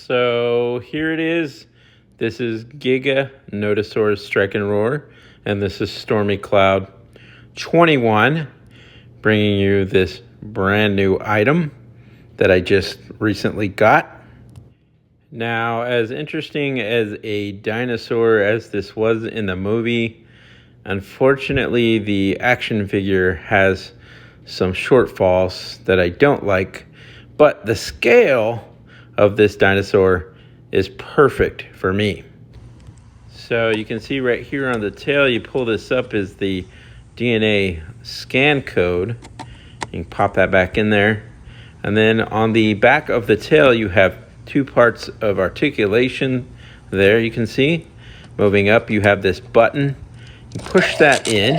So here it is. This is Giganotosaurus Strike and Roar, and this is Stormy Cloud 21, bringing you this brand new item that I just recently got. Now, as interesting as a dinosaur as this was in the movie, unfortunately the action figure has some shortfalls that I don't like, but the scale of this dinosaur is perfect for me. So you can see right here on the tail, you pull this up, is the DNA scan code. You can pop that back in there. And then on the back of the tail, you have two parts of articulation. There you can see. Moving up, you have this button. You push that in,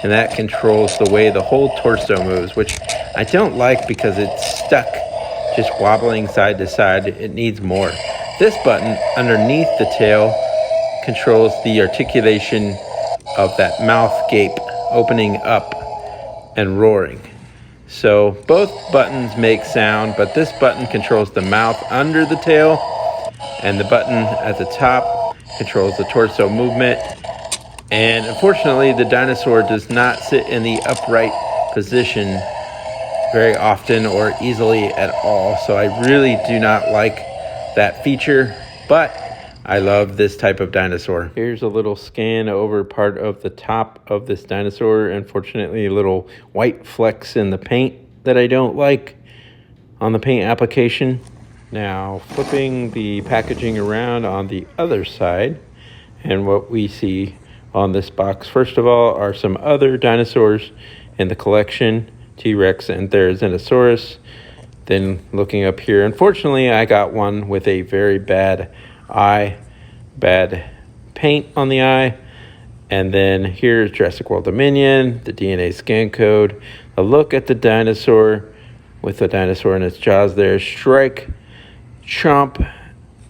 and that controls the way the whole torso moves, which I don't like because it's stuck, just wobbling side to side. It needs more. This button underneath the tail controls the articulation of that mouth gape opening up and roaring. So both buttons make sound, but this button controls the mouth under the tail, and the button at the top controls the torso movement. And unfortunately, the dinosaur does not sit in the upright position very often or easily at all. So I really do not like that feature, but I love this type of dinosaur. Here's a little scan over part of the top of this dinosaur. Unfortunately, a little white flecks in the paint that I don't like on the paint application. Now, flipping the packaging around on the other side, and what we see on this box, first of all, are some other dinosaurs in the collection, T-Rex and Therizinosaurus. Then looking up here, unfortunately, I got one with a very bad eye, bad paint on the eye. And then here's Jurassic World Dominion, the DNA scan code, a look at the dinosaur with the dinosaur in its jaws there, strike, chomp,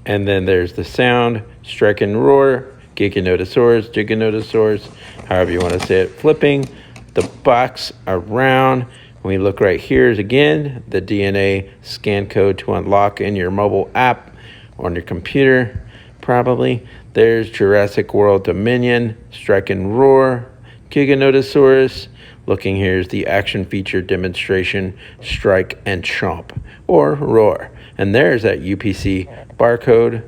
and then there's the sound, strike and roar, Giganotosaurus, however you want to say it, flipping the box around. When we look right here is again the DNA scan code to unlock in your mobile app or on your computer, probably. There's Jurassic World Dominion, Strike and Roar, Giganotosaurus. Looking here is the action feature demonstration, Strike and Chomp, or Roar. And there's that UPC barcode,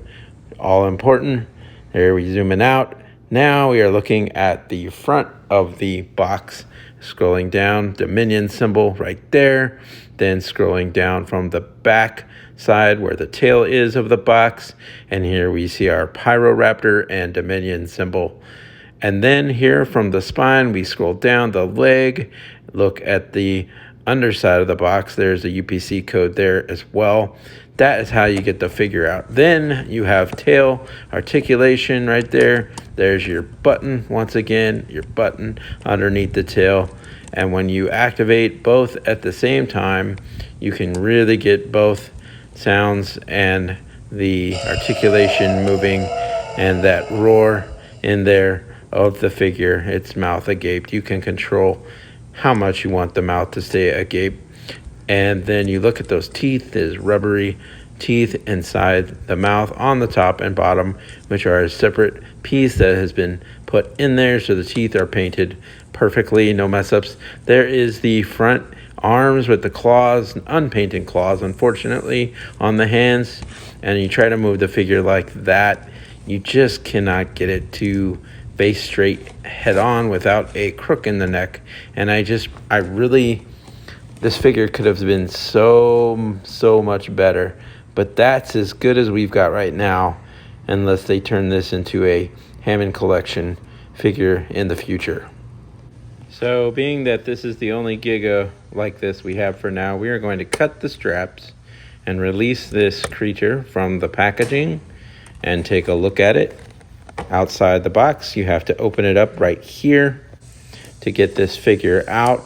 all important. There we zooming out. Now we are looking at the front of the box. Scrolling down, Dominion symbol right there. Then scrolling down from the back side where the tail is of the box. And here we see our Pyroraptor and Dominion symbol. And then here from the spine, we scroll down the leg. Look at the underside of the box. There's a UPC code there as well. That is how you get the figure out. Then you have tail articulation right there. There's your button, once again, your button underneath the tail. And when you activate both at the same time, you can really get both sounds and the articulation moving and that roar in there of the figure, its mouth agape. You can control how much you want the mouth to stay agape. And then you look at those teeth, there's rubbery teeth inside the mouth on the top and bottom, which are a separate piece that has been put in there, so the teeth are painted perfectly, no mess ups. There is the front arms with the claws, unpainted claws, unfortunately, on the hands. And you try to move the figure like that, you just cannot get it to face straight head on without a crook in the neck. And this figure could have been so much better, but that's as good as we've got right now, unless they turn this into a Hammond collection figure in the future. So being that this is the only Giga like this we have for now, we are going to cut the straps and release this creature from the packaging and take a look at it. Outside the box, you have to open it up right here to get this figure out.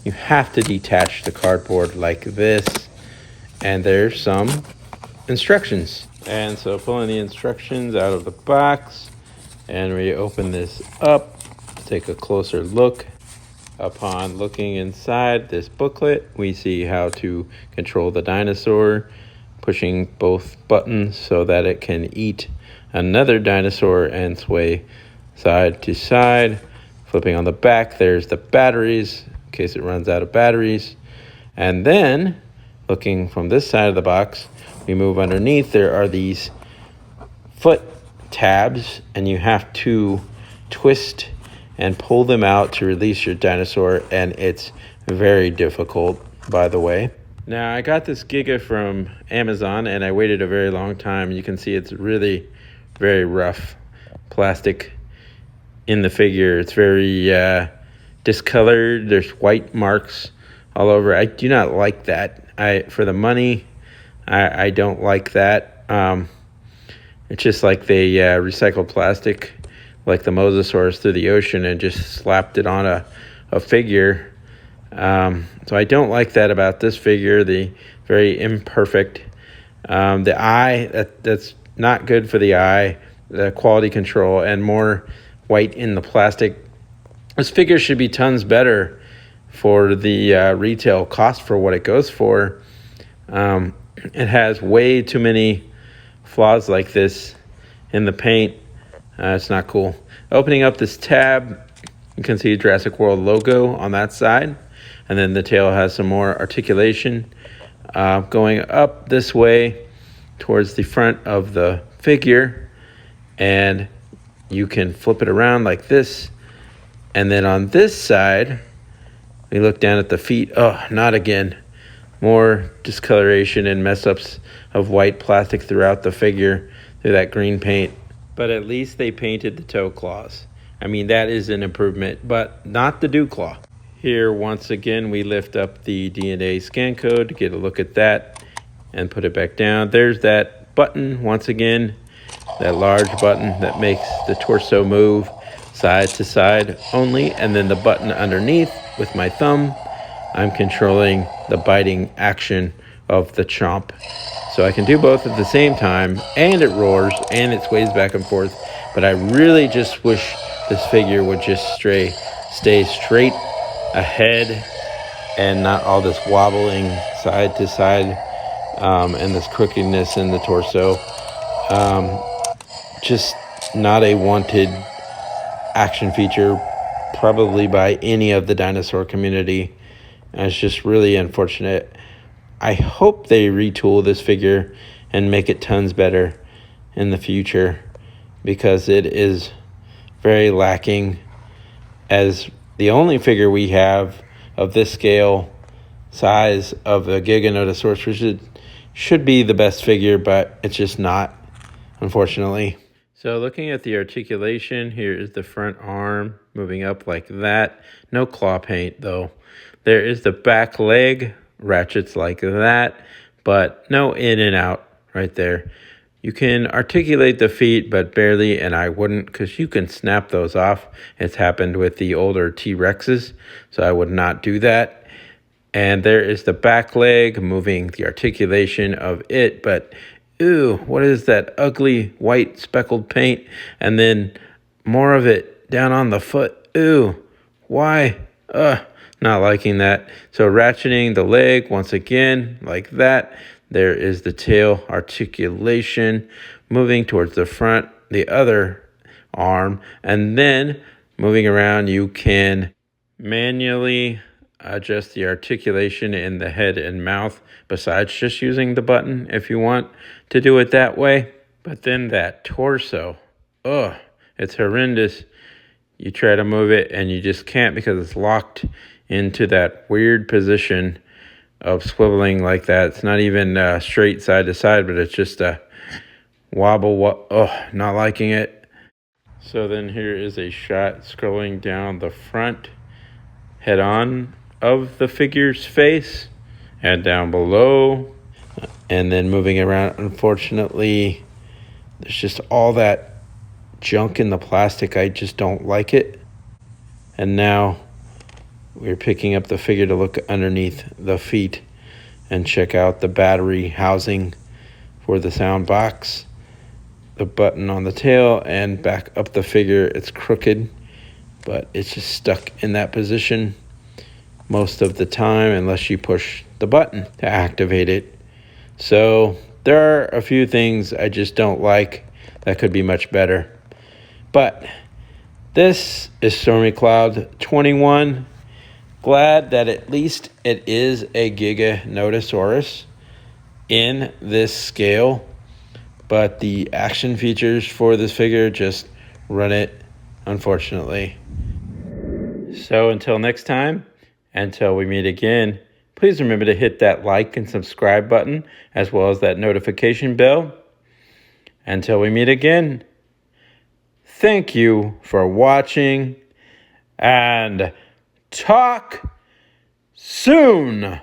You have to detach the cardboard like this, and there's some instructions. And so pulling the instructions out of the box, and we open this up, take a closer look. Upon looking inside this booklet, we see how to control the dinosaur, pushing both buttons so that it can eat another dinosaur and sway side to side. Flipping on the back, there's the batteries in case it runs out of batteries. And then, looking from this side of the box, we move underneath. There are these foot tabs, and you have to twist and pull them out to release your dinosaur, and it's very difficult, by the way. Now, I got this Giga from Amazon, and I waited a very long time. You can see it's really very rough plastic in the figure. It's very discolored. There's white marks all over. I do not like that. For the money, I don't like that. It's just like they recycled plastic, like the Mosasaurus, through the ocean and just slapped it on a figure. So I don't like that about this figure. The very imperfect. The eye, that's not good for the eye. The quality control and more white in the plastic. This figure should be tons better for the retail cost for what it goes for. It has way too many flaws like this in the paint. It's not cool. Opening up this tab, you can see Jurassic World logo on that side. And then the tail has some more articulation. Going up this way towards the front of the figure. And you can flip it around like this. And then on this side, we look down at the feet. Oh, not again. More discoloration and mess-ups of white plastic throughout the figure through that green paint. But at least they painted the toe claws. I mean, that is an improvement, but not the dew claw. Here, once again, we lift up the DNA scan code to get a look at that and put it back down. There's that button, once again, that large button that makes the torso move side to side only. And then the button underneath with my thumb, I'm controlling the biting action of the chomp. So I can do both at the same time, and it roars, and it sways back and forth. But I really just wish this figure would just stay straight ahead and not all this wobbling side to side and this crookedness in the torso. Just not a wanted action feature probably by any of the dinosaur community. And it's just really unfortunate. I hope they retool this figure and make it tons better in the future, because it is very lacking as the only figure we have of this scale size of the Giganotosaurus, which should be the best figure, but it's just not, unfortunately. So looking at the articulation, here is the front arm moving up like that. No claw paint though. There is the back leg, ratchets like that, but no in and out right there. You can articulate the feet, but barely, and I wouldn't, because you can snap those off. It's happened with the older T-Rexes, so I would not do that. And there is the back leg, moving the articulation of it, but ew, what is that ugly white speckled paint? And then more of it down on the foot. Ew, why? Not liking that. So ratcheting the leg once again like that. There is the tail articulation moving towards the front, the other arm, and then moving around, you can manually adjust the articulation in the head and mouth besides just using the button if you want to do it that way. But then that torso, it's horrendous. You try to move it and you just can't, because it's locked into that weird position of swiveling like that. It's not even straight side to side, but it's just a wobble. Not liking it. So then here is a shot scrolling down the front head on of the figure's face and down below, and then moving around. Unfortunately, there's just all that junk in the plastic. I just don't like it. And now we're picking up the figure to look underneath the feet and check out the battery housing for the sound box, the button on the tail, and back up the figure. It's crooked, but it's just stuck in that position most of the time unless you push the button to activate it. So There are a few things I just don't like that could be much better. But this is Stormy Cloud 21. Glad that at least it is a Giganotosaurus in this scale. But the action features for this figure just run it, unfortunately. So until next time, until we meet again, please remember to hit that like and subscribe button, as well as that notification bell. Until we meet again, thank you for watching, and talk soon.